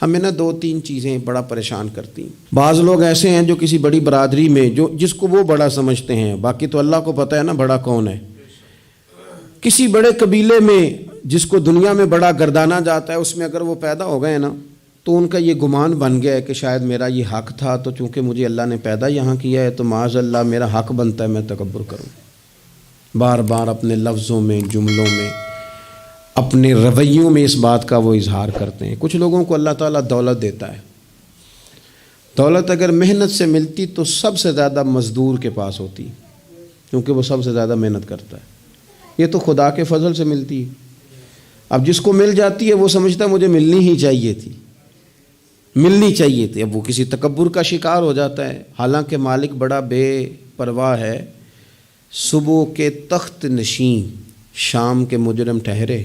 ہمیں نا 2-3 چیزیں بڑا پریشان کرتی ہیں۔ بعض لوگ ایسے ہیں جو کسی بڑی برادری میں جس کو وہ بڑا سمجھتے ہیں، باقی تو اللہ کو پتہ ہے نا بڑا کون ہے۔ کسی بڑے قبیلے میں جس کو دنیا میں بڑا گردانا جاتا ہے، اس میں اگر وہ پیدا ہو گئے نا تو ان کا یہ گمان بن گیا ہے کہ شاید میرا یہ حق تھا، تو چونکہ مجھے اللہ نے پیدا یہاں کیا ہے تو معاذ اللہ میرا حق بنتا ہے میں تکبر کروں۔ بار بار اپنے لفظوں میں، جملوں میں، اپنے رویوں میں اس بات کا وہ اظہار کرتے ہیں۔ کچھ لوگوں کو اللہ تعالیٰ دولت دیتا ہے، دولت اگر محنت سے ملتی تو سب سے زیادہ مزدور کے پاس ہوتی، کیونکہ وہ سب سے زیادہ محنت کرتا ہے۔ یہ تو خدا کے فضل سے ملتی ہے۔ اب جس کو مل جاتی ہے وہ سمجھتا ہے مجھے ملنی ہی چاہیے تھی، ملنی چاہیے تھی، اب وہ کسی تکبر کا شکار ہو جاتا ہے، حالانکہ مالک بڑا بے پرواہ ہے۔ صبح کے تخت نشین شام کے مجرم ٹھہرے،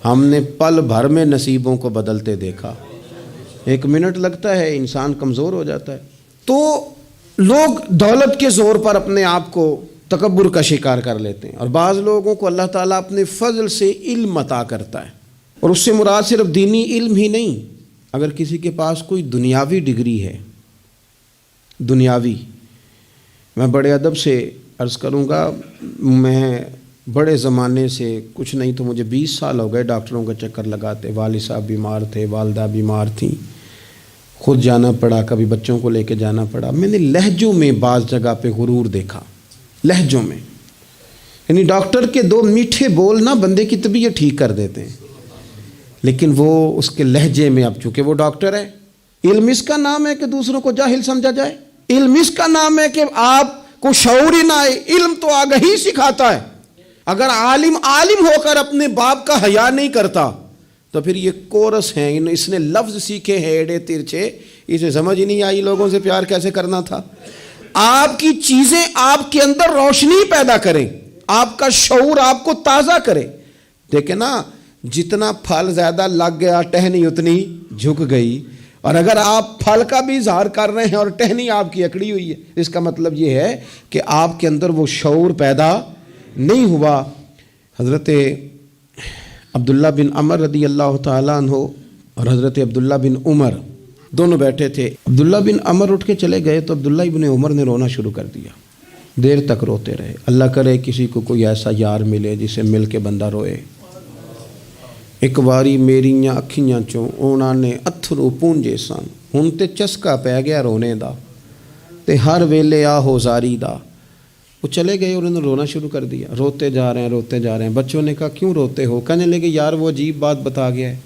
ہم نے پل بھر میں نصیبوں کو بدلتے دیکھا۔ 1 منٹ لگتا ہے، انسان کمزور ہو جاتا ہے۔ تو لوگ دولت کے زور پر اپنے آپ کو تکبر کا شکار کر لیتے ہیں، اور بعض لوگوں کو اللہ تعالیٰ اپنے فضل سے علم عطا کرتا ہے، اور اس سے مراد صرف دینی علم ہی نہیں۔ اگر کسی کے پاس کوئی دنیاوی ڈگری ہے، دنیاوی، میں بڑے ادب سے عرض کروں گا، میں بڑے زمانے سے کچھ نہیں تو مجھے 20 سال ہو گئے ڈاکٹروں کا چکر لگاتے، والد صاحب بیمار تھے، والدہ بیمار تھیں، خود جانا پڑا، کبھی بچوں کو لے کے جانا پڑا۔ میں نے لہجوں میں بعض جگہ پہ غرور دیکھا، لہجوں میں، یعنی ڈاکٹر کے 2 میٹھے بول نہ بندے کی طبیعت ٹھیک کر دیتے ہیں، لیکن وہ اس کے لہجے میں، اب چونکہ وہ ڈاکٹر ہے، علم اس کا نام ہے کہ دوسروں کو جاہل سمجھا جائے، علم اس کا نام ہے کہ آپ کو شعور ہی نہ آئے، علم تو آگہی سکھاتا ہے۔ اگر عالم ہو کر اپنے باپ کا حیا نہیں کرتا تو پھر یہ کورس ہیں، اس نے لفظ سیکھے ہیں ایڑے ترچے، اسے سمجھ ہی نہیں آئی لوگوں سے پیار کیسے کرنا تھا۔ آپ کی چیزیں آپ کے اندر روشنی پیدا کریں، آپ کا شعور آپ کو تازہ کرے۔ دیکھیں نا، جتنا پھل زیادہ لگ گیا ٹہنی اتنی جھک گئی، اور اگر آپ پھل کا بھی اظہار کر رہے ہیں اور ٹہنی آپ کی اکڑی ہوئی ہے، اس کا مطلب یہ ہے کہ آپ کے اندر وہ شعور پیدا نہیں ہوا۔ حضرت عبداللہ بن عمر رضی اللہ تعالیٰ عنہ اور حضرت عبداللہ بن عمر دونوں بیٹھے تھے۔ عبداللہ بن عمر اٹھ کے چلے گئے تو عبداللہ بن عمر نے رونا شروع کر دیا، دیر تک روتے رہے۔ اللہ کرے کسی کو کوئی ایسا یار ملے جسے مل کے بندہ روئے۔ ایک واری میریاں اکھیاں چوں اونا نے اتھرو پونجے سن، ہن تے چسکا پہ گیا رونے دا، تے ہر ویلے آہو زاری دا۔ وہ چلے گئے اور انہوں نے رونا شروع کر دیا، روتے جا رہے ہیں۔ بچوں نے کہا کیوں روتے ہو؟ کہنے لگے یار وہ عجیب بات بتا گیا ہے۔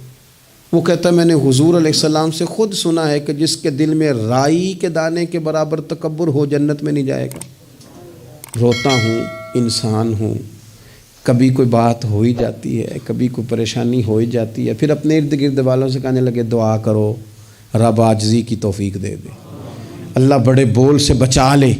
وہ کہتا ہے میں نے حضور علیہ السلام سے خود سنا ہے کہ جس کے دل میں رائی کے دانے کے برابر تکبر ہو جنت میں نہیں جائے گا۔ روتا ہوں، انسان ہوں، کبھی کوئی بات ہو ہی جاتی ہے، کبھی کوئی پریشانی ہو ہی جاتی ہے، پھر اپنے ارد گرد والوں سے کہنے لگے دعا کرو رب عاجزی کی توفیق دے دے، اللہ بڑے بول سے بچا لے۔